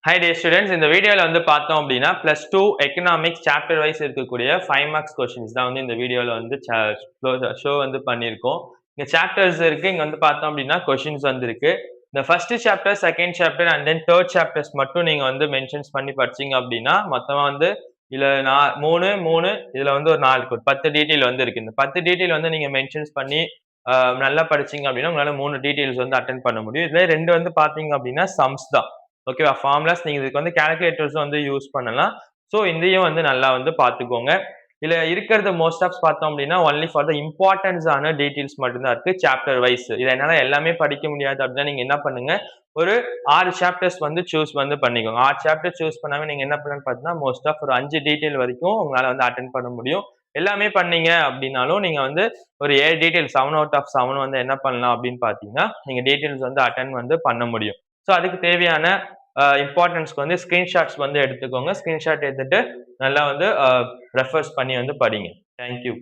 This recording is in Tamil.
Hi dear students, இந்த வீடியோல வந்து பார்த்தோம் அப்படின்னா +2 எக்கனாமிக்ஸ் சாப்டர் வைஸ் இருக்கக்கூடிய 5 மார்க்ஸ் கொஸ்டின்ஸ் தான் வந்து இந்த வீடியோல வந்து ஷோ வந்து பண்ணியிருக்கோம். இங்க சாப்டர்ஸ் இருக்கு. இங்க வந்து பார்த்தோம் அப்படின்னா கொஸ்டின்ஸ் வந்து இருக்கு. இந்த first chapter, second chapter and then third chapters மட்டும் நீங்க வந்து மென்ஷன்ஸ் பண்ணி படிச்சீங்க அப்படின்னா மொத்தமா வந்து இதுல 3 3 இதுல வந்து ஒரு 4 ஒரு 10 டீடைல் வந்து இருக்கு. இந்த 10 டீடைல் வந்து நீங்க மென்ஷன்ஸ் பண்ணி நல்லா படிச்சீங்க அப்படின்னா உங்களால 3 டீடைல்ஸ் வந்து அட்டெண்ட் பண்ண முடியும். இதுல 2 வந்து பார்த்தீங்க அப்படின்னா சம்ஸ் தான். ஓகேவா? ஃபார்முலாஸ் நீங்க இதுக்கு வந்து கால்குலேட்டர்ஸும் வந்து யூஸ் பண்ணலாம். ஸோ இதையும் வந்து நல்லா வந்து பார்த்துக்கோங்க. இதுல இருக்கிறது மோஸ்ட் ஆஃப் பார்த்தோம் அப்படின்னா ஒன்லி ஃபார் த இம்பார்ட்டன்ஸான டீடைல்ஸ் மட்டும் தான் இருக்கு சாப்டர் வைஸ். இத என்னால எல்லாமே படிக்க முடியாது அப்படின்னா நீங்க என்ன பண்ணுங்க, ஒரு 6 சாப்டர்ஸ் வந்து சூஸ் வந்து பண்ணிக்கோங்க. 6 சாப்டர் சூஸ் பண்ணாம நீங்க என்ன பண்ணலாம்னு பார்த்தீங்கன்னா, மோஸ்ட் ஆஃப் ஒரு 5 டீடைல் வரைக்கும் உங்களால வந்து அட்டெண்ட் பண்ண முடியும். எல்லாமே பண்ணீங்க அப்படின்னாலும் நீங்க வந்து ஒரு 7 டீடைல் 7 அவுட் ஆஃப் 7 வந்து என்ன பண்ணலாம் அப்படின்னு பார்த்தீங்கன்னா, நீங்க டீடைல்ஸ் வந்து அட்டெண்ட் வந்து பண்ண முடியும். ஸோ அதுக்கு தேவையான இம்பார்ட்டன்ஸ்க்கு வந்து ஸ்கிரீன்ஷாட்ஸ் வந்து எடுத்துக்கோங்க. ஸ்கிரீன்ஷாட் எடுத்துட்டு நல்லா வந்து ரெஃபர்ஸ் பண்ணி வந்து படிங்க. Thank you.